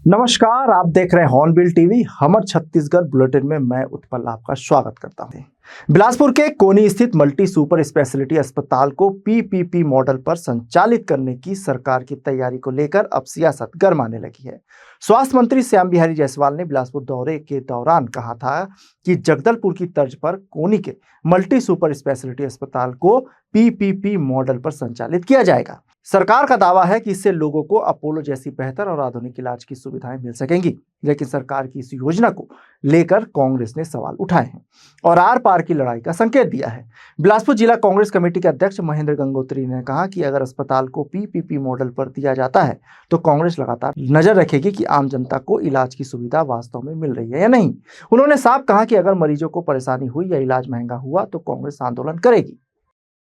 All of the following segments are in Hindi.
नमस्कार, आप देख रहे हैं हॉर्नबिल टीवी। हमर छत्तीसगढ़ बुलेटिन में मैं उत्पल आपका स्वागत करता हूं। बिलासपुर के कोनी स्थित मल्टी सुपर स्पेशलिटी अस्पताल को पीपीपी मॉडल पर संचालित करने की सरकार की तैयारी को लेकर अब सियासत गरमाने लगी है। स्वास्थ्य मंत्री श्याम बिहारी जायसवाल ने बिलासपुर दौरे के दौरान कहा था कि जगदलपुर की तर्ज पर कोनी के मल्टी सुपर स्पेशलिटी अस्पताल को पीपीपी मॉडल पर संचालित किया जाएगा। सरकार का दावा है कि इससे लोगों को अपोलो जैसी बेहतर और आधुनिक इलाज की सुविधाएं मिल सकेंगी, लेकिन सरकार की इस योजना को लेकर कांग्रेस ने सवाल उठाए हैं और आर पार की लड़ाई का संकेत दिया है। बिलासपुर जिला कांग्रेस कमेटी के अध्यक्ष महेंद्र गंगोत्री ने कहा कि अगर अस्पताल को पीपीपी मॉडल पर दिया जाता है तो कांग्रेस लगातार नजर रखेगी कि आम जनता को इलाज की सुविधा वास्तव में मिल रही है या नहीं। उन्होंने साफ कहा कि अगर मरीजों को परेशानी हुई या इलाज महंगा हुआ तो कांग्रेस आंदोलन करेगी।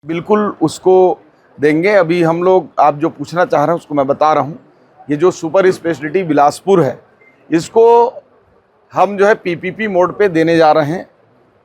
बिल्कुल उसको देंगे। अभी हम लोग, आप जो पूछना चाह रहे हैं उसको मैं बता रहा हूँ। ये जो सुपर स्पेशलिटी बिलासपुर है, इसको हम जो है पीपीपी मोड पे देने जा रहे हैं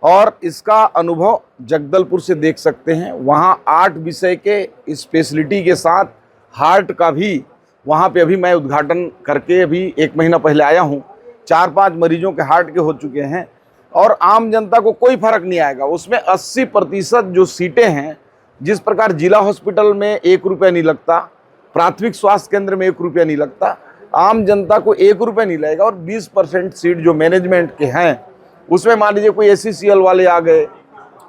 और इसका अनुभव जगदलपुर से देख सकते हैं। वहाँ 8 विषय के स्पेशलिटी के साथ हार्ट का भी वहाँ पे अभी मैं उद्घाटन करके अभी 1 महीना पहले आया हूँ। 4-5 मरीजों के हार्ट के हो चुके हैं और आम जनता को कोई फर्क नहीं आएगा। उसमें 80% जो सीटें हैं, जिस प्रकार जिला हॉस्पिटल में 1 रुपया नहीं लगता, प्राथमिक स्वास्थ्य केंद्र में 1 रुपया नहीं लगता, आम जनता को 1 रुपया नहीं लगेगा। और 20% सीट जो मैनेजमेंट के हैं उसमें मान लीजिए कोई एससीसीएल वाले आ गए,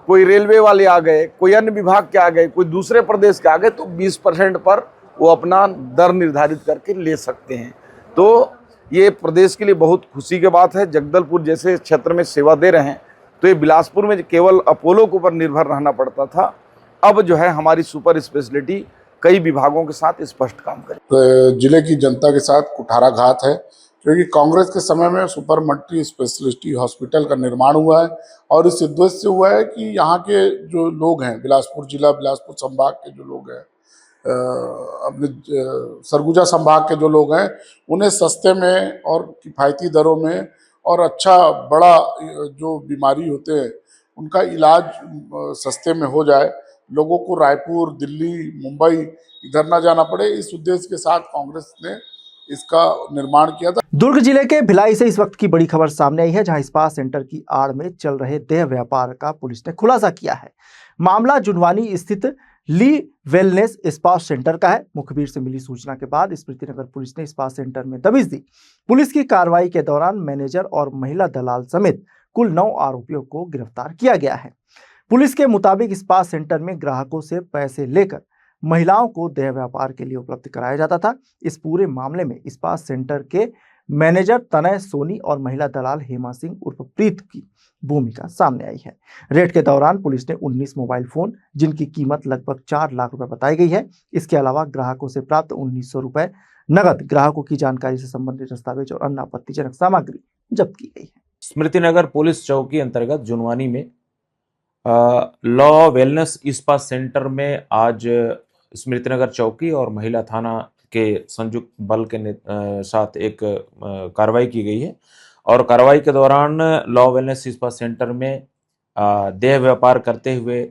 कोई रेलवे वाले आ गए, कोई अन्य विभाग के आ गए, कोई दूसरे प्रदेश के आ गए, तो 20% पर वो अपना दर निर्धारित करके ले सकते हैं। तो ये प्रदेश के लिए बहुत खुशी की बात है। जगदलपुर जैसे क्षेत्र में सेवा दे रहे हैं, तो ये बिलासपुर में केवल अपोलो के ऊपर निर्भर रहना पड़ता था। अब जो है हमारी सुपर स्पेशलिटी कई विभागों के साथ स्पष्ट काम करे। तो जिले की जनता के साथ कुठाराघात है, क्योंकि कांग्रेस के समय में सुपर मल्टी स्पेशलिटी हॉस्पिटल का निर्माण हुआ है और इस उद्देश्य से हुआ है कि यहाँ के जो लोग हैं, बिलासपुर जिला, बिलासपुर संभाग के जो लोग हैं, अपने सरगुजा संभाग के जो लोग हैं, उन्हें सस्ते में और किफ़ायती दरों में और अच्छा बड़ा जो बीमारी होते हैं उनका इलाज सस्ते में हो जाए, लोगों को रायपुर, दिल्ली, मुंबई इधर ना जाना पड़े। इस उद्देश्य के साथ कांग्रेस ने इसका निर्माण किया था। दुर्ग जिले के भिलाई से इस वक्त की बड़ी खबर सामने आई है, जहां स्पा सेंटर की आड़ में चल रहे देह व्यापार का पुलिस ने खुलासा किया है। मामला जुनवानी स्थित ली वेलनेस स्पा सेंटर का है। मुखबिर से मिली सूचना के बाद स्मृतिनगर पुलिस ने स्पा सेंटर में दबिश दी। पुलिस की कार्रवाई के दौरान मैनेजर और महिला दलाल समेत कुल 9 आरोपियों को गिरफ्तार किया गया है। पुलिस के मुताबिक स्पा सेंटर में ग्राहकों से पैसे लेकर महिलाओं को देह व्यापार के लिए उपलब्ध कराया जाता था। इस पूरे मामले में स्पा सेंटर के मैनेजर तनय सोनी और महिला दलाल हेमा सिंह उर्फ प्रीत की भूमिका सामने आई है। रेड के दौरान पुलिस ने 19 मोबाइल फोन, जिनकी कीमत लगभग 4 लाख रुपए बताई गई है, इसके अलावा ग्राहकों से प्राप्त 1900 रुपए नगद, ग्राहकों की जानकारी से संबंधित दस्तावेज और अन्य आपत्तिजनक सामग्री जब्त की गई है। स्मृतिनगर पुलिस चौकी अंतर्गत जुनवानी में लॉ वेलनेस स्पा सेंटर में आज स्मृतिनगर चौकी और महिला थाना के संयुक्त बल के साथ एक कार्रवाई की गई है और कार्रवाई के दौरान लॉ वेलनेस स्पा सेंटर में देह व्यापार करते हुए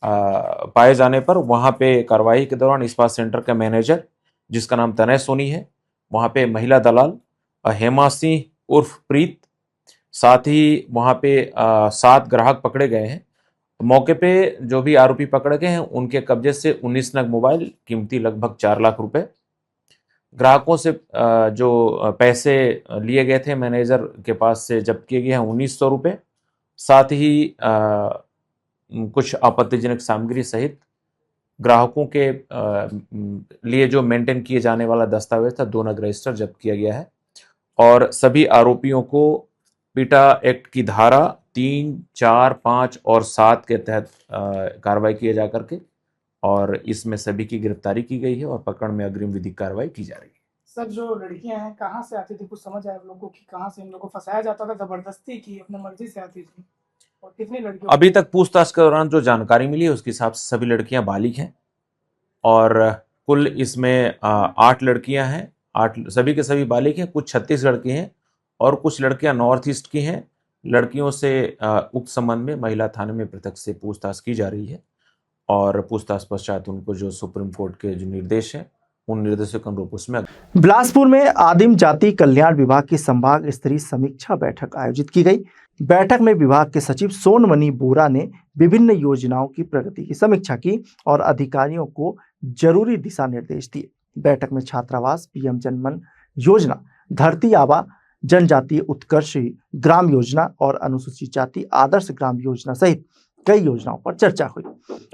पाए जाने पर वहाँ पे कार्रवाई के दौरान स्पा सेंटर का मैनेजर, जिसका नाम तनय सोनी है, वहाँ पे महिला दलाल हेमा सिंह उर्फ प्रीत, साथ ही वहाँ पे 7 ग्राहक पकड़े गए हैं। मौके पे जो भी आरोपी पकड़े गए हैं उनके कब्जे से 19 नग मोबाइल कीमती लगभग 4 लाख रुपए, ग्राहकों से जो पैसे लिए गए थे मैनेजर के पास से जब्त किए गए हैं 1900 रुपये, साथ ही कुछ आपत्तिजनक सामग्री सहित ग्राहकों के लिए जो मेंटेन किए जाने वाला दस्तावेज था 2 नग रजिस्टर जब्त किया गया है और सभी आरोपियों को पीटा एक्ट की धारा 3, 4, 5 और 7 के तहत कार्रवाई किए जा करके और इसमें सभी की गिरफ्तारी की गई है और पकड़ में अग्रिम विधिक कार्रवाई की जा रही है। सर, जो लड़कियां हैं कहाँ से आती थी, कुछ समझ आया आप लोगों को कि कहाँ से इन लोगों को फंसाया जाता था, जबरदस्ती की अपनी मर्जी से आती थी, और कितनी लड़कियों? अभी तक पूछताछ के दौरान जो जानकारी मिली है उसके हिसाब से सभी लड़कियां बालिग हैं और कुल इसमें 8 लड़कियां हैं। 8 सभी के सभी बालिग हैं। कुछ छत्तीसगढ़ की हैं और कुछ लड़कियां नॉर्थ ईस्ट की हैं। लड़कियों से उक्त संबंध में महिला थाने में पृथक से पूछताछ की जा रही है और पूछताछ पश्चात उनको जो सुप्रीम कोर्ट के जो निर्देश हैं उन निर्देशों के अनुरूप उसमें बिलासपुर में आदिम जाति कल्याण विभाग की संभाग स्तरीय समीक्षा बैठक आयोजित की गई। बैठक में विभाग के सचिव सोनमणि बोरा ने विभिन्न योजनाओं की प्रगति की समीक्षा की और अधिकारियों को जरूरी दिशा निर्देश दिए। बैठक में छात्रावास, पीएम जनमन योजना, धरती आबा, जनजातीय उत्कर्ष ग्राम योजना और अनुसूचित जाति आदर्श ग्राम योजना सहित कई योजनाओं पर चर्चा हुई।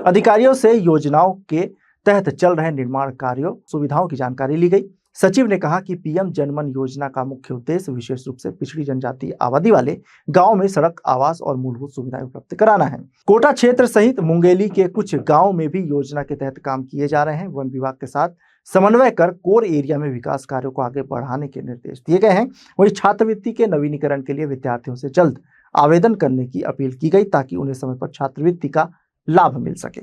अधिकारियों से योजनाओं के तहत चल रहे निर्माण कार्यों, सुविधाओं की जानकारी ली गई। सचिव ने कहा कि पीएम जनमन योजना का मुख्य उद्देश्य विशेष रूप से पिछड़ी जनजातीय आबादी वाले गांवों में सड़क, आवास और मूलभूत सुविधाएं उपलब्ध कराना है। कोटा क्षेत्र सहित मुंगेली के कुछ गांवों में भी योजना के तहत काम किए जा रहे हैं। वन विभाग के साथ समन्वय कर कोर एरिया में विकास कार्यों को आगे बढ़ाने के निर्देश दिए गए हैं। वहीं छात्रवृत्ति के नवीनीकरण के लिए विद्यार्थियों से जल्द आवेदन करने की अपील की गई ताकि उन्हें समय पर छात्रवृत्ति का लाभ मिल सके।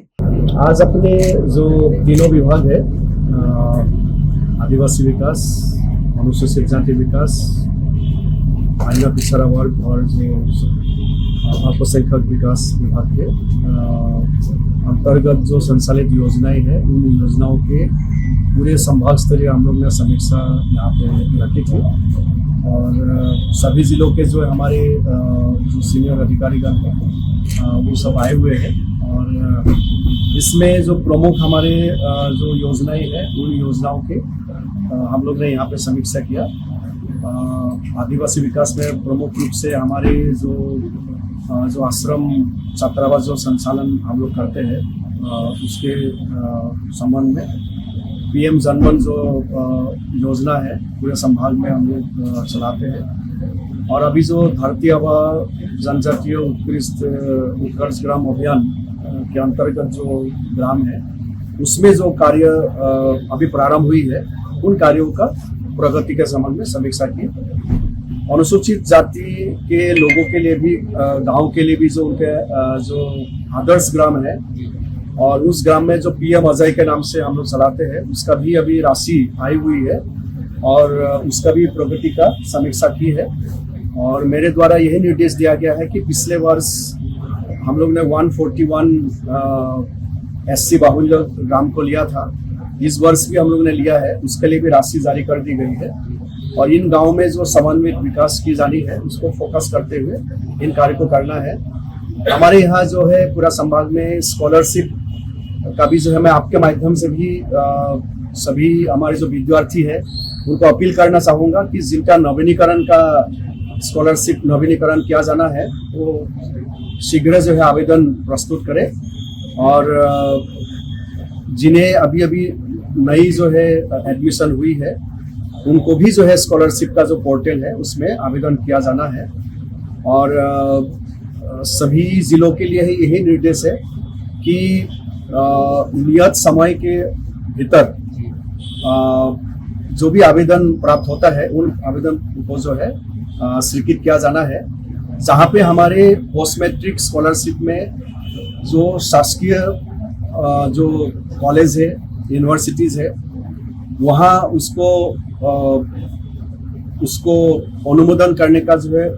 आज अपने जो तीनों विभाग है, आदिवासी विकास, अनुसूचित जाति विकास, महिला पिछड़ा वर्ग और जो अल्पसंख्यक विकास विभाग के अंतर्गत जो संचालित योजनाएं हैं, उन योजनाओं के पूरे संभाग स्तरीय हम लोग ने समीक्षा यहाँ पे रखी थी और सभी जिलों के जो हमारे जो सीनियर अधिकारीगण हैं वो सब आए हुए हैं और इसमें जो प्रमुख हमारे जो योजनाएं हैं उन योजनाओं के हम लोग ने यहाँ पे समीक्षा किया। आदिवासी विकास में प्रमुख रूप से हमारे जो आश्रम छात्रावास जो संचालन हम लोग करते हैं उसके संबंध में पीएम जनमन जो योजना है पूरे संभाग में हम लोग चलाते हैं और अभी जो धरती आबा जनजातीय उत्कर्ष ग्राम अभियान के अंतर्गत जो ग्राम है उसमें जो कार्य अभी प्रारंभ हुई है उन कार्यों का प्रगति के संबंध में समीक्षा की। अनुसूचित जाति के लोगों के लिए भी गांव के लिए भी जो उनके जो आदर्श ग्राम है और उस ग्राम में जो पीएम अजय के नाम से हम लोग चलाते हैं उसका भी अभी राशि आई हुई है और उसका भी प्रगति का समीक्षा की है और मेरे द्वारा यही निर्देश दिया गया है कि पिछले वर्ष हम लोग ने 141 SC बाहुल्य ग्राम को लिया था, इस वर्ष भी हम लोग ने लिया है, उसके लिए भी राशि जारी कर दी गई है और इन गांवों में जो समन्वित विकास की जानी है उसको फोकस करते हुए इन कार्य को करना है। हमारे यहाँ जो है पूरा संभाग में स्कॉलरशिप का भी जो है मैं आपके माध्यम से भी सभी हमारे जो विद्यार्थी है उनको अपील करना चाहूँगा कि जिनका नवीनीकरण का स्कॉलरशिप नवीनीकरण किया जाना है वो शीघ्र जो है आवेदन प्रस्तुत करें और जिन्हें अभी अभी नई जो है एडमिशन हुई है उनको भी जो है स्कॉलरशिप का जो पोर्टल है उसमें आवेदन किया जाना है और सभी जिलों के लिए यही निर्देश है कि नियत समय के भीतर जो भी आवेदन प्राप्त होता है उन आवेदन को जो है स्वीकृत किया जाना है। जहाँ पे हमारे पोस्ट मैट्रिक स्कॉलरशिप में जो शासकीय जो कॉलेज है, यूनिवर्सिटीज़ है, वहाँ उसको अनुमोदन करने का जो है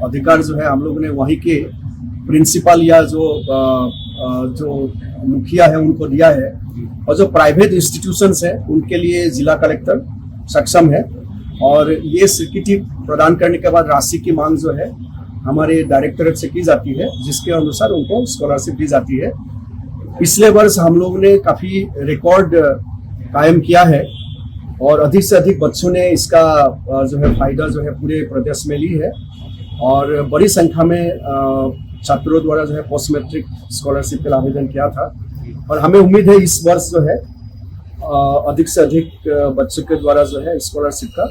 अधिकार जो है हम लोग ने वहीं के प्रिंसिपल या जो मुखिया है उनको दिया है और जो प्राइवेट इंस्टीट्यूशंस है उनके लिए जिला कलेक्टर सक्षम है और ये स्वीकृति प्रदान करने के बाद राशि की मांग जो है हमारे डायरेक्टरेट से की जाती है जिसके अनुसार उनको स्कॉलरशिप दी जाती है। पिछले वर्ष हम लोग ने काफ़ी रिकॉर्ड कायम किया है और अधिक से अधिक बच्चों ने इसका जो है फायदा जो है पूरे प्रदेश में ली है और बड़ी संख्या में छात्रों द्वारा जो है पोस्ट मैट्रिक स्कॉलरशिप के लिए आवेदन किया था और हमें उम्मीद है इस वर्ष जो है अधिक से अधिक बच्चों के द्वारा जो है स्कॉलरशिप का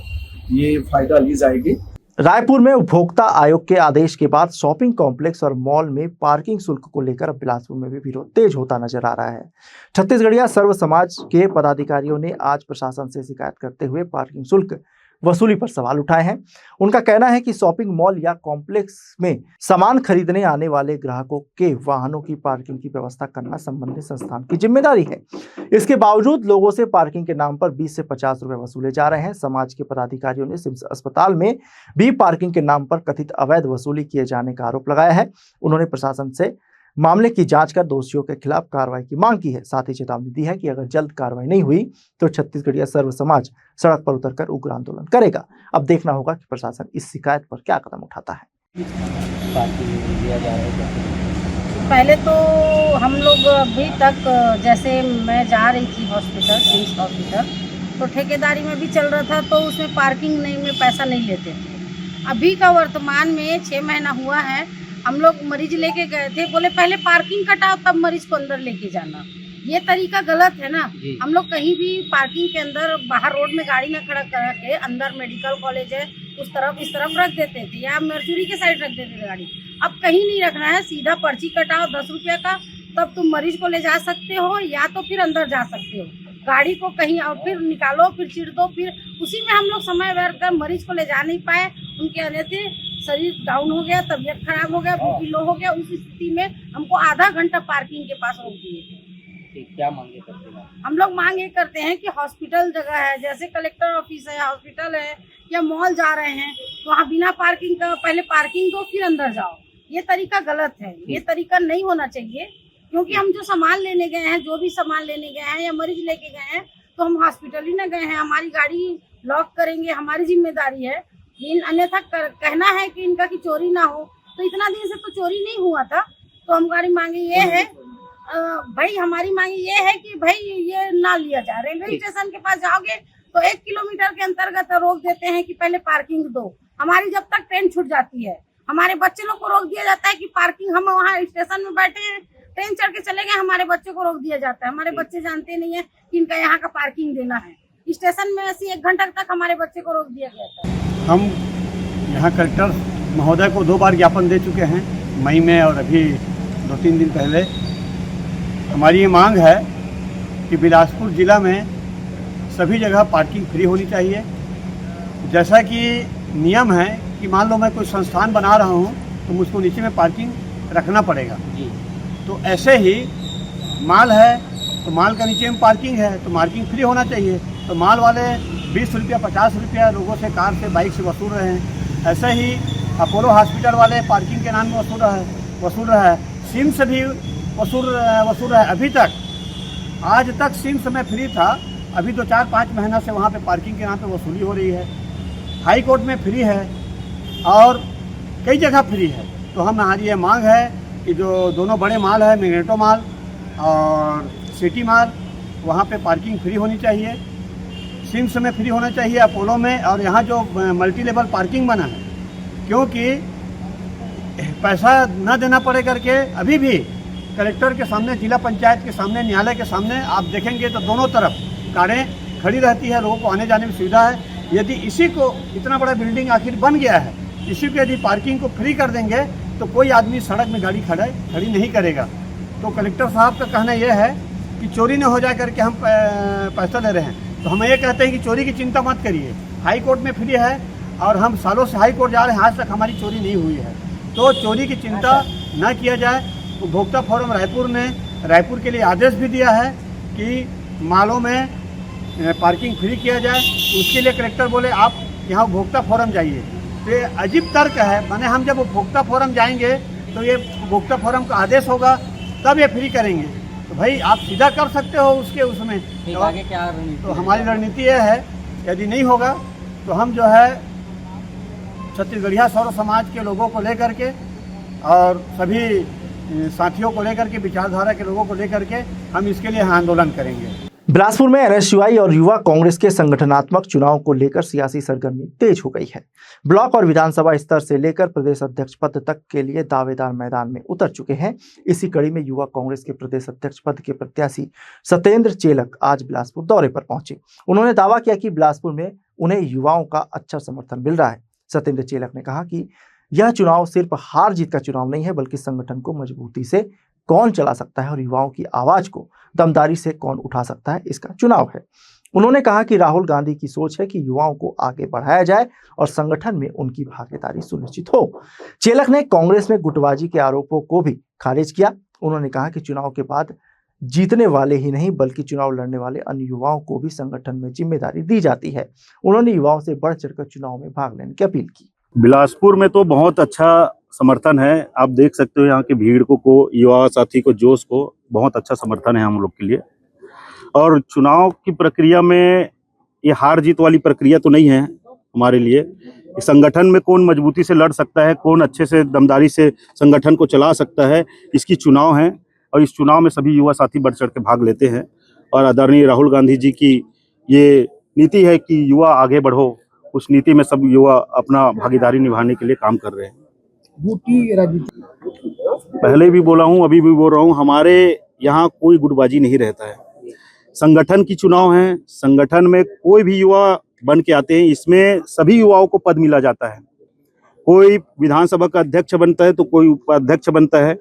ये फायदा ली जाएगी। रायपुर में उपभोक्ता आयोग के आदेश के बाद शॉपिंग कॉम्प्लेक्स और मॉल में पार्किंग शुल्क को लेकर बिलासपुर में भी विरोध तेज होता नजर आ रहा है। छत्तीसगढ़िया सर्व समाज के पदाधिकारियों ने आज प्रशासन से शिकायत करते हुए पार्किंग शुल्क वसूली पर सवाल उठाए हैं। उनका कहना है कि शॉपिंग मॉल या कॉम्प्लेक्स में सामान खरीदने आने वाले ग्राहकों के वाहनों की पार्किंग की व्यवस्था करना संबंधित संस्थान की जिम्मेदारी है। इसके बावजूद लोगों से पार्किंग के नाम पर 20 से 50 रुपए वसूले जा रहे हैं। समाज के पदाधिकारियों ने सिम्स अस्पताल में भी पार्किंग के नाम पर कथित अवैध वसूली किए जाने का आरोप लगाया है। उन्होंने प्रशासन से मामले की जांच कर दोषियों के खिलाफ कार्रवाई की मांग की है। साथ ही चेतावनी दी है कि अगर जल्द कार्रवाई नहीं हुई तो छत्तीसगढ़िया सर्व समाज सड़क पर उतरकर उग्र आंदोलन करेगा। अब देखना होगा कि प्रशासन इस शिकायत पर क्या कदम उठाता है। पहले तो हम लोग अभी तक, जैसे मैं जा रही थी हॉस्पिटल, सिम्स हॉस्पिटल, तो ठेकेदारी में भी चल रहा था, तो उसमें पार्किंग नहीं में पैसा नहीं लेते थे। अभी का वर्तमान में 6 महीना हुआ है, हम लोग मरीज लेके गए थे, बोले पहले पार्किंग कटाओ तब मरीज को अंदर लेके जाना। ये तरीका गलत है ना। हम लोग कहीं भी पार्किंग के अंदर बाहर रोड में गाड़ी ना खड़ा करके अंदर मेडिकल कॉलेज है उस तरफ इस तरफ रख देते थे, या मर्चुरी के साइड रख देते थे गाड़ी। अब कहीं नहीं रखना है, सीधा पर्ची कटाओ 10 रुपये का, तब तुम मरीज को ले जा सकते हो, या तो फिर अंदर जा सकते हो। गाड़ी को कहीं और फिर निकालो, फिर चिड़ दो, फिर उसी में हम लोग समय व्यर्थ कर मरीज को ले जा नहीं पाए। उनके आने से शरीर डाउन हो गया, तबीयत खराब हो गया, बीपी लो हो गया। उस स्थिति में हमको आधा घंटा पार्किंग के पास रोक दिए। क्या मांगे करते हैं? हम लोग मांग ये करते हैं कि हॉस्पिटल जगह है, जैसे कलेक्टर ऑफिस है, हॉस्पिटल है, या मॉल जा रहे हैं तो वहाँ बिना पार्किंग का पहले पार्किंग दो फिर अंदर जाओ। ये तरीका गलत है, ये तरीका नहीं होना चाहिए। क्योंकि हम जो सामान लेने गए हैं, जो भी सामान लेने गए हैं या मरीज लेके गए हैं, तो हम हॉस्पिटल ही ना गए हैं। हमारी गाड़ी लॉक करेंगे, हमारी जिम्मेदारी है। इन अन्यथा कहना है कि इनका की चोरी ना हो, तो इतना दिन से तो चोरी नहीं हुआ था। तो हमारी मांगे ये है, भाई हमारी मांगे ये है कि भाई ये ना लिया जाए। रेलवे स्टेशन के पास जाओगे तो 1 किलोमीटर के अंतर्गत रोक देते हैं कि पहले पार्किंग दो। हमारी जब तक ट्रेन छूट जाती है, हमारे बच्चे लोग को रोक दिया जाता है कि पार्किंग, हम वहाँ स्टेशन में बैठे हैं, ट्रेन चढ़ के चले गए, हमारे बच्चे को रोक दिया जाता है। हमारे बच्चे जानते नहीं है कि इनका यहाँ का पार्किंग देना है। स्टेशन में ऐसे 1 घंटा तक हमारे बच्चे को रोक दिया गया था। हम यहाँ कलेक्टर महोदय को 2 बार ज्ञापन दे चुके हैं, मई में और अभी 2-3 दिन पहले। हमारी ये मांग है कि बिलासपुर ज़िला में सभी जगह पार्किंग फ्री होनी चाहिए। जैसा कि नियम है कि मान लो मैं कोई संस्थान बना रहा हूँ तो मुझको नीचे में पार्किंग रखना पड़ेगा, तो ऐसे ही माल है तो माल का नीचे में पार्किंग है तो पार्किंग फ्री होना चाहिए। तो माल वाले 20 रुपया 50 रुपया लोगों से कार से बाइक से वसूल रहे हैं। ऐसे ही अपोलो हॉस्पिटल वाले पार्किंग के नाम में वसूल रहा है। सिम्स भी वसूल रहा है। अभी तक आज तक सिम्स में फ्री था, अभी तो 4-5 महीना से वहाँ पे पार्किंग के नाम पे वसूली हो रही है। हाई कोर्ट में फ्री है और कई जगह फ्री है। तो हमारी ये मांग है कि जो दोनों बड़े माल है, मैग्नेटो माल और सिटी माल, वहाँ पे पार्किंग फ्री होनी चाहिए। सिम्स में फ्री होना चाहिए, अपोलो में, और यहाँ जो मल्टी लेवल पार्किंग बना है, क्योंकि पैसा न देना पड़े करके अभी भी कलेक्टर के सामने, जिला पंचायत के सामने, न्यायालय के सामने आप देखेंगे तो दोनों तरफ कारें खड़ी रहती है, लोगों को आने जाने में सुविधा है। यदि इसी को, इतना बड़ा बिल्डिंग आखिर बन गया है, इसी को यदि पार्किंग को फ्री कर देंगे तो कोई आदमी सड़क में गाड़ी खड़ी नहीं करेगा। तो कलेक्टर साहब का कहना यह है कि चोरी न हो जाए करके हम पैसा ले रहे हैं। तो हम ये कहते हैं कि चोरी की चिंता मत करिए, हाई कोर्ट में फ्री है और हम सालों से हाई कोर्ट जा रहे हैं, आज तक हमारी चोरी नहीं हुई है। तो चोरी की चिंता न किया जाए। उपभोक्ता फोरम रायपुर ने रायपुर के लिए आदेश भी दिया है कि मालों में पार्किंग फ्री किया जाए। उसके लिए कलेक्टर बोले आप यहाँ उपभोक्ता फोरम जाइए। तो ये अजीब तर्क है, माने हम जब उपभोक्ता फोरम जाएंगे तो ये उपभोक्ता फोरम का आदेश होगा तब ये फ्री करेंगे। तो भाई आप सीधा कर सकते हो उसमें। तो आगे क्या रणनीति? तो हमारी रणनीति ये है, यदि नहीं होगा तो हम जो है छत्तीसगढ़िया सौर समाज के लोगों को लेकर के और सभी साथियों को लेकर के, विचारधारा के लोगों को लेकर के हम इसके लिए आंदोलन करेंगे। बिलासपुर में एनएसयूआई और युवा कांग्रेस के संगठनात्मक चुनाव को लेकर सियासी सरगर्मी तेज हो गई है। ब्लॉक और विधानसभा स्तर से लेकर प्रदेश अध्यक्ष पद तक के लिए दावेदार मैदान में उतर चुके हैं। इसी कड़ी में युवा कांग्रेस के प्रदेश अध्यक्ष पद के प्रत्याशी सत्येंद्र चेलक आज बिलासपुर दौरे पर पहुंचे। उन्होंने दावा किया कि बिलासपुर में उन्हें युवाओं का अच्छा समर्थन मिल रहा है। सत्येंद्र चेलक ने कहा कि यह चुनाव सिर्फ हार जीत का चुनाव नहीं है, बल्कि संगठन को मजबूती से कौन चला सकता है और युवाओं की आवाज को दमदारी से कौन उठा सकता है, इसका चुनाव है। उन्होंने कहा कि राहुल गांधी की सोच है कि युवाओं को आगे बढ़ाया जाए और संगठन में उनकी भागीदारी सुनिश्चित हो। चेलक ने कांग्रेस में गुटबाजी के आरोपों को भी खारिज किया। उन्होंने कहा कि चुनाव के बाद जीतने वाले ही नहीं बल्कि चुनाव लड़ने वाले अन्य युवाओं को भी संगठन में जिम्मेदारी दी जाती है। उन्होंने युवाओं से बढ़ चढ़कर चुनाव में भाग लेने की अपील की। बिलासपुर में तो बहुत अच्छा समर्थन है। आप देख सकते हो यहाँ की भीड़ को युवा साथी को, जोश को, बहुत अच्छा समर्थन है हम लोग के लिए। और चुनाव की प्रक्रिया में ये हार जीत वाली प्रक्रिया तो नहीं है हमारे लिए। संगठन में कौन मजबूती से लड़ सकता है, कौन अच्छे से दमदारी से संगठन को चला सकता है, इसकी चुनाव है। और इस चुनाव में सभी युवा साथी बढ़ चढ़ के भाग लेते हैं। और आदरणीय राहुल गांधी जी की ये नीति है कि युवा आगे बढ़ो, उस नीति में सब युवा अपना भागीदारी निभाने के लिए काम कर रहे हैं। पहले भी बोला हूँ, अभी भी बोल रहा हूँ, हमारे यहाँ कोई गुटबाजी नहीं रहता है। संगठन की चुनाव है, संगठन में कोई भी युवा बन के आते हैं, इसमें सभी युवाओं को पद मिला जाता है। कोई विधानसभा का अध्यक्ष बनता है तो कोई उपाध्यक्ष बनता है।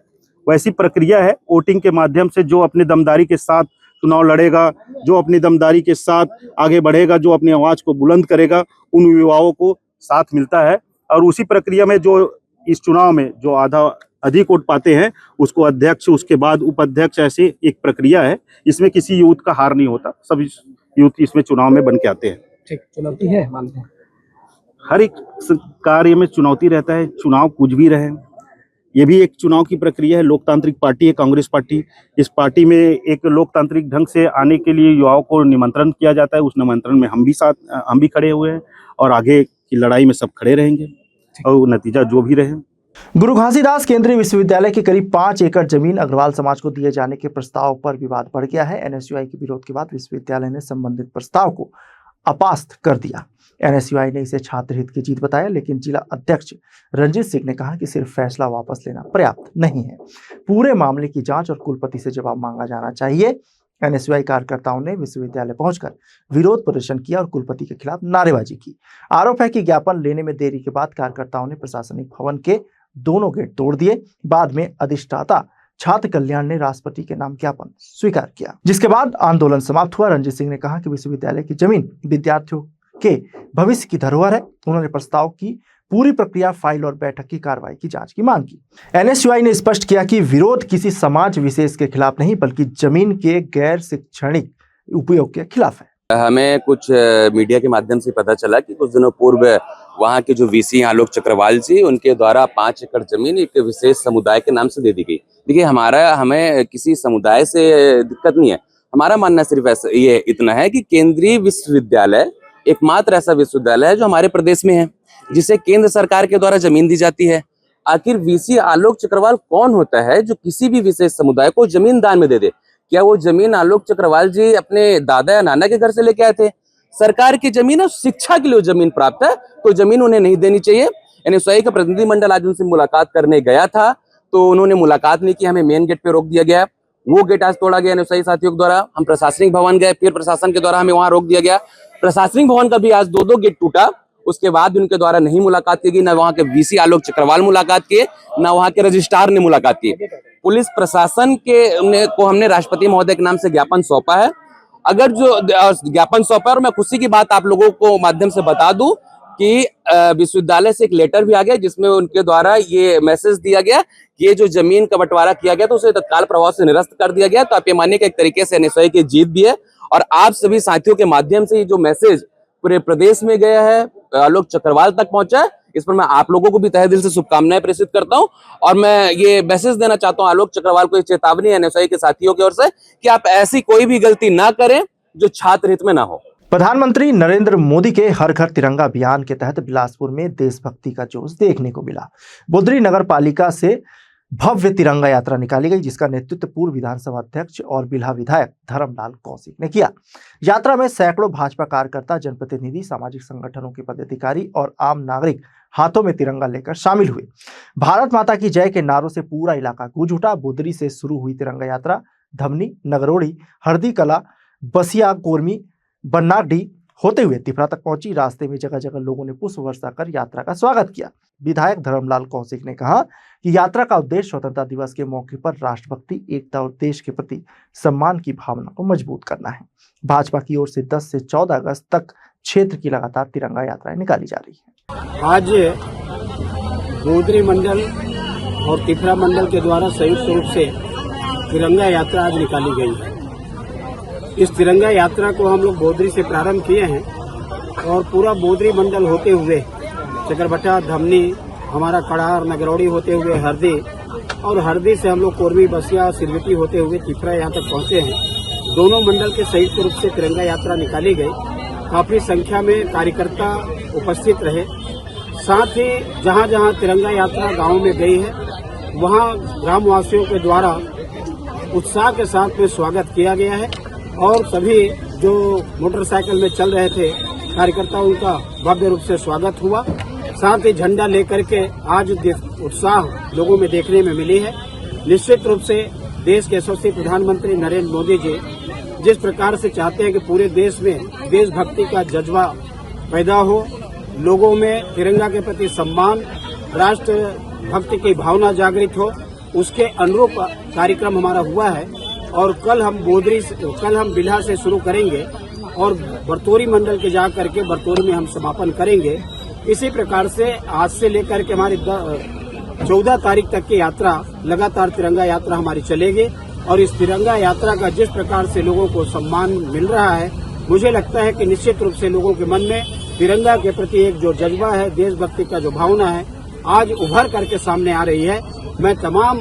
वैसी प्रक्रिया है। वोटिंग के माध्यम से जो अपनी दमदारी के साथ चुनाव लड़ेगा, जो अपनी दमदारी के साथ आगे बढ़ेगा, जो अपनी आवाज को बुलंद करेगा, उन युवाओं को साथ मिलता है। और उसी प्रक्रिया में जो इस चुनाव में जो अधिक वोट पाते हैं उसको अध्यक्ष, उसके बाद उपाध्यक्ष, ऐसे एक प्रक्रिया है। इसमें किसी यूथ का हार नहीं होता, सभी यूथ इसमें चुनाव में बन के आते हैं। ठीक, चुनौती है मानते हैं। हर एक कार्य में चुनौती रहता है, चुनाव कुछ भी रहे। ये भी एक चुनाव की प्रक्रिया है। लोकतांत्रिक पार्टी है कांग्रेस पार्टी। इस पार्टी में एक लोकतांत्रिक ढंग से आने के लिए युवाओं को निमंत्रण किया जाता है। उस निमंत्रण में हम भी खड़े हुए हैं और आगे की लड़ाई में सब खड़े रहेंगे और नतीजा जो भी रहे। गुरु घासीदास केंद्रीय विश्वविद्यालय की करीब 5 एकड़ जमीन अग्रवाल समाज को दिए जाने के प्रस्ताव पर विवाद बढ़ गया है। एनएसयूआई के विरोध के बाद विश्वविद्यालय ने संबंधित प्रस्ताव को अपास्त कर दिया। एनएसयूआई ने इसे छात्र हित की जीत बताया, लेकिन जिला अध्यक्ष रंजीत सिंह ने कहा कि सिर्फ फैसला वापस लेना पर्याप्त नहीं है, पूरे मामले की जांच और कुलपति से जवाब मांगा जाना चाहिए। एनएसयूआई कार्यकर्ताओं ने विश्वविद्यालय पहुंचकर विरोध प्रदर्शन किया और कुलपति के खिलाफ नारेबाजी की। आरोप है कि ज्ञापन लेने में देरी के बाद कार्यकर्ताओं ने प्रशासनिक भवन के दोनों गेट तोड़ दिए। बाद में अधिष्ठाता छात्र कल्याण ने राष्ट्रपति के नाम ज्ञापन स्वीकार किया, जिसके बाद आंदोलन समाप्त हुआ। रंजीत सिंह ने कहा कि विश्वविद्यालय की जमीन विद्यार्थियों के भविष्य की धरोहर है। उन्होंने प्रस्ताव की पूरी प्रक्रिया, फाइल और बैठक की कार्रवाई की जांच की मांग की। एनएसयूआई ने स्पष्ट किया कि विरोध किसी समाज विशेष के खिलाफ नहीं, बल्कि जमीन के गैर शैक्षणिक उपयोग के खिलाफ है। हमें कुछ मीडिया के माध्यम से पता चला कि कुछ दिनों पूर्व वहाँ के जो वीसी आलोक चक्रवाल जी, उनके द्वारा 5 एकड़ जमीन एक विशेष समुदाय के नाम से दे दी गई। देखिए, हमें किसी समुदाय से दिक्कत नहीं है। हमारा मानना सिर्फ ऐसा ये इतना है कि केंद्रीय विश्वविद्यालय एकमात्र ऐसा विश्वविद्यालय है जो हमारे प्रदेश में है, जिसे केंद्र सरकार के द्वारा जमीन दी जाती है। आखिर वीसी आलोक चक्रवाल कौन होता है जो किसी भी विशेष समुदाय को जमीन दान में दे दे? क्या वो जमीन आलोक चक्रवाल जी अपने दादा या नाना के घर से लेके आए थे? सरकार की जमीन है, शिक्षा के लिए जमीन प्राप्त है, तो जमीन उन्हें नहीं देनी चाहिए। एनएसयूआई का प्रतिनिधिमंडल आज उनसे मुलाकात करने गया था, तो उन्होंने मुलाकात नहीं की, हमें मेन गेट पे रोक दिया गया। वो गेट आज तोड़ा गया एनएसयूआई साथियों के द्वारा। हम प्रशासनिक भवन गए, फिर प्रशासन के द्वारा हमें वहां रोक दिया गया। प्रशासनिक भवन का भी आज 2 गेट टूटा। उसके बाद उनके द्वारा नहीं मुलाकात की गई, ना वहां के वीसी आलोक चक्रवाल मुलाकात किए, ना वहां के रजिस्ट्रार ने मुलाकात की। पुलिस प्रशासन को हमने राष्ट्रपति महोदय के नाम से ज्ञापन सौंपा है। अगर जो ज्ञापन सौंपा, और मैं खुशी की बात आप लोगों को माध्यम से बता दूं कि विश्वविद्यालय से एक लेटर भी आ गया, जिसमें उनके द्वारा ये मैसेज दिया गया कि ये जो जमीन का बंटवारा किया गया तो उसे तत्काल प्रभाव से निरस्त कर दिया गया। तो आप ये मानिए कि एक तरीके से एनएसयूआई की जीत भी है। और आप सभी साथियों के माध्यम से ये जो मैसेज पूरे प्रदेश में गया है, आलोक चक्रवाल तक पहुंचा है, इस पर मैं आप लोगों को भी तहे दिल से शुभकामनाएं प्रेषित करता हूं। और मैं ये मैसेज देना चाहता हूं आलोक चक्रवाल को, एक चेतावनी एनएसयूआई के साथियों की ओर से कि आप ऐसी कोई भी गलती ना करें जो छात्र हित में ना हो। प्रधानमंत्री नरेंद्र मोदी के हर घर तिरंगा अभियान के तहत बिलासपुर में देशभक्ति का जोश देखने को मिला। बुदरी नगर पालिका से भव्य तिरंगा यात्रा निकाली गई, जिसका नेतृत्व पूर्व विधानसभा अध्यक्ष और बिल्हा विधायक धर्मलाल कौशिक ने किया। यात्रा में सैकड़ों भाजपा कार्यकर्ता, जनप्रतिनिधि, सामाजिक संगठनों के पदाधिकारी और आम नागरिक हाथों में तिरंगा लेकर शामिल हुए। भारत माता की जय के नारों से पूरा इलाका गूंज उठा। बुदरी से शुरू हुई तिरंगा यात्रा धमनी, नगरोड़ी, हरदी कला, बसिया, कोरमी, बन्नाडी होते हुए तिफरा तक पहुंची। रास्ते में जगह जगह लोगों ने पुष्प वर्षा कर यात्रा का स्वागत किया। विधायक धर्मलाल कौशिक ने कहा कि यात्रा का उद्देश्य स्वतंत्रता दिवस के मौके पर राष्ट्रभक्ति, एकता और देश के प्रति सम्मान की भावना को मजबूत करना है। भाजपा की ओर से 10 से 14 अगस्त तक क्षेत्र की लगातार तिरंगा यात्राएं निकाली जा रही है। आज बोदरी मंडल और तिफरा मंडल के द्वारा संयुक्त रूप से तिरंगा यात्रा आज निकाली गई है। इस तिरंगा यात्रा को हम लोग बोदरी से प्रारंभ किए हैं और पूरा बोदरी मंडल होते हुए चकरभट्टा, धमनी, हमारा कड़ार नगरौड़ी होते हुए हरदी, और हरदी से हम लोग कोरबी बसिया सिरविटी होते हुए तिफरा यहाँ तक पहुँचे हैं। दोनों मंडल के संयुक्त रूप से तिरंगा यात्रा निकाली गई। काफी संख्या में कार्यकर्ता उपस्थित रहे। साथ ही जहाँ जहाँ तिरंगा यात्रा गाँव में गई है वहाँ ग्रामवासियों के द्वारा उत्साह के साथ में स्वागत किया गया है, और सभी जो मोटरसाइकिल में चल रहे थे कार्यकर्ताओं का भव्य रूप से स्वागत हुआ। साथ ही झंडा लेकर के आज उत्साह लोगों में देखने में मिली है। निश्चित रूप से देश के यशस्वी प्रधानमंत्री नरेंद्र मोदी जी जिस प्रकार से चाहते हैं कि पूरे देश में देशभक्ति का जज्बा पैदा हो, लोगों में तिरंगा के प्रति सम्मान, राष्ट्र भक्ति की भावना जागृत हो, उसके अनुरूप कार्यक्रम हमारा हुआ है। और कल हम बिल्हा से शुरू करेंगे और बरतौरी मंडल के जा करके बरतौरी में हम समापन करेंगे। इसी प्रकार से आज से लेकर के हमारी 14 तारीख तक की यात्रा लगातार तिरंगा यात्रा हमारी चलेगी, और इस तिरंगा यात्रा का जिस प्रकार से लोगों को सम्मान मिल रहा है, मुझे लगता है कि निश्चित रूप से लोगों के मन में तिरंगा के प्रति एक जो जज्बा है, देशभक्ति का जो भावना है, आज उभर करके सामने आ रही है। मैं तमाम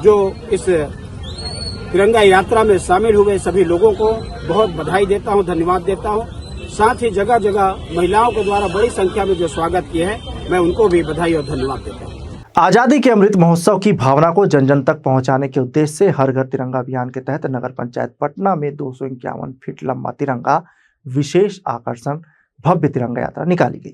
जो इस तिरंगा यात्रा में शामिल हुए सभी लोगों को बहुत बधाई देता हूं, धन्यवाद देता हूं। साथ ही जगह जगह महिलाओं के द्वारा बड़ी संख्या में जो स्वागत किया है, मैं उनको भी बधाई और धन्यवाद देता हूं। आजादी के अमृत महोत्सव की भावना को जन जन तक पहुंचाने के उद्देश्य से हर घर तिरंगा अभियान के तहत नगर पंचायत पटना में 251 फीट लंबा तिरंगा विशेष आकर्षण भव्य तिरंगा यात्रा निकाली गई।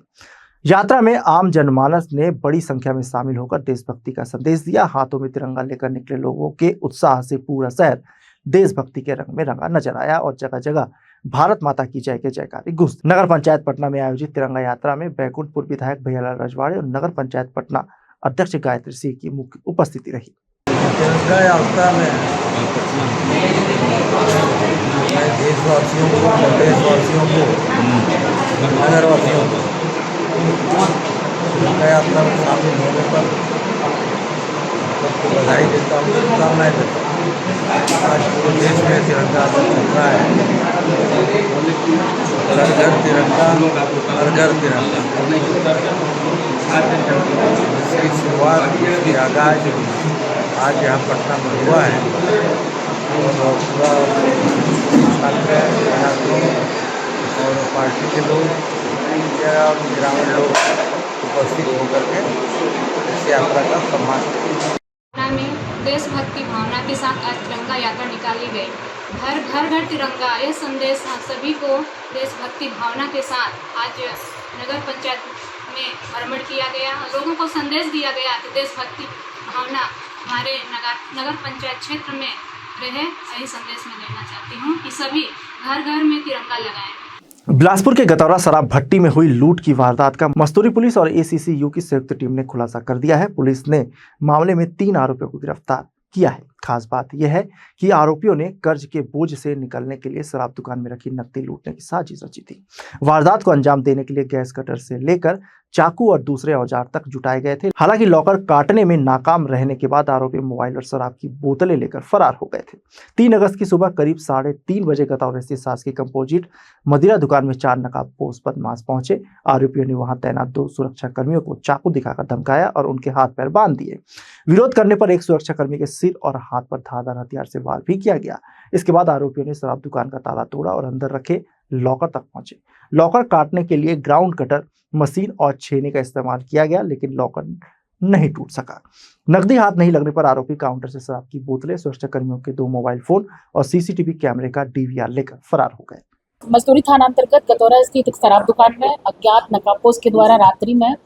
यात्रा में आम जनमानस ने बड़ी संख्या में शामिल होकर देशभक्ति का संदेश दिया। हाथों में तिरंगा लेकर निकले लोगों के उत्साह से पूरा शहर देशभक्ति के रंग में रंगा नजर आया और जगह जगह भारत माता की जय के जयकारी गूंजी। नगर पंचायत पटना में आयोजित तिरंगा यात्रा में बैकुंठपुर विधायक भैयालाल रजवाड़े और नगर पंचायत पटना अध्यक्ष गायत्री सिंह की मुख्य उपस्थिति रही। तिरंगा यात्रा में देशवासियों को, प्रदेशवासियों को, नगरवासियों को तिरंगा यात्रा में शामिल होने पर सबको बधाई देता हूँ, शुभकामनाएं देता हूँ। आज पूरे देश में तिरंगा चल रहा है। घर घर तिरंगा, हर घर तिरंगा। इसकी शुरुआत, इसकी आगाज आज यहाँ पटना में हुआ है और पूरा छात्र और पार्टी के लोग और ग्रामीण लोग उपस्थित होकर के इस यात्रा का सम्मान किया। में देशभक्ति भावना के साथ आज तिरंगा यात्रा निकाली गई। घर घर तिरंगा, यह संदेश सभी को देशभक्ति भावना के साथ आज नगर पंचायत में भ्रमण किया गया। लोगों को संदेश दिया गया कि देशभक्ति भावना हमारे नगर पंचायत क्षेत्र में रहे। यही संदेश मैं देना चाहती हूँ कि सभी घर घर में तिरंगा लगाएं। बिलासपुर के गतौरा शराब भट्टी में हुई लूट की वारदात का मस्तूरी पुलिस और ACCU की संयुक्त टीम ने खुलासा कर दिया है। पुलिस ने मामले में 3 आरोपियों को गिरफ्तार किया है। खास बात यह है कि आरोपियों ने कर्ज के बोझ से निकलने के लिए शराब दुकान में रखी नकदी लूटने की साजिश रची थी। वारदात को अंजाम देने के लिए गैस कटर से लेकर चाकू और दूसरे औजार तक जुटाए गए थे। हालांकि लॉकर काटने में नाकाम रहने के बाद आरोपी मोबाइल और शराब की बोतलें लेकर फरार हो गए थे। 3 अगस्त की सुबह करीब 3:30 बजे गतौरा स्थित शासकीय कंपोजिट मदिरा दुकान में 4 नकाबपोश बदमाश पहुंचे। आरोपियों ने वहां तैनात 2 सुरक्षा कर्मियों को चाकू दिखाकर धमकाया और उनके हाथ पैर बांध दिए। विरोध करने पर एक सुरक्षा कर्मी के सिर और हाथ पर धारदार हथियार से वार भी किया गया। इसके बाद आरोपियों ने शराब दुकान का ताला तोड़ा और अंदर रखे लॉकर तक पहुंचे। लॉकर काटने के लिए ग्राउंड कटर मशीन और छेनी का इस्तेमाल किया गया, लेकिन लॉकर नहीं टूट सका। नकदी हाथ नहीं लगने पर आरोपी काउंटर से शराब की बोतलें, सुरक्षा कर्मियों के 2 मोबाइल फोन और CCTV कैमरे का DVR लेकर फरार हो गए। मस्तूरी थाना अंतर्गत गतौरा स्थित एक शराब दुकान में अज्ञात नकाबपोश के द्वारा रात्रि में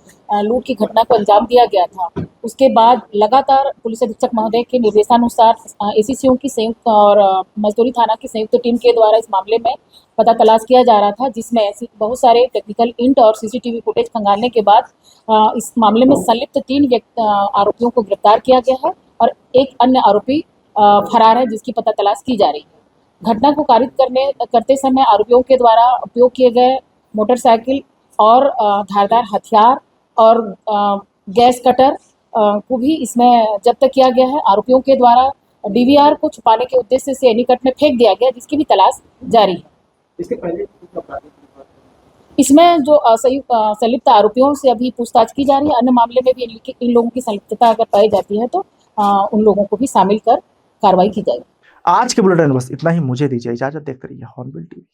लूट की घटना को अंजाम दिया गया था। उसके बाद लगातार पुलिस अधीक्षक महोदय के निर्देशानुसार ACCU की संयुक्त और मस्तूरी थाना की संयुक्त टीम के द्वारा इस मामले में पता तलाश किया जा रहा था, जिसमें बहुत सारे टेक्निकल इंट और CCTV फुटेज खंगालने के बाद इस मामले में संलिप्त 3 आरोपियों को गिरफ्तार किया गया है और एक अन्य आरोपी फरार है, जिसकी पता तलाश की जा रही है। घटना को कारित करते समय आरोपियों के द्वारा उपयोग किए गए मोटरसाइकिल और धारदार हथियार और गैस कटर को भी इसमें जब्त किया गया है। आरोपियों के द्वारा DVR को छुपाने के उद्देश्य से एनीकट में फेंक दिया गया, जिसकी भी तलाश जारी है। इसमें जो संलिप्त आरोपियों से अभी पूछताछ की जा रही है। अन्य मामले में भी इन लोगों की संलिप्तता अगर पाई जाती है तो उन लोगों को भी शामिल कर कार्रवाई की जाएगी। आज के बुलेटिन में बस इतना ही। मुझे दीजिए इजाजत। देखते रहिए हॉर्नबिल टीवी।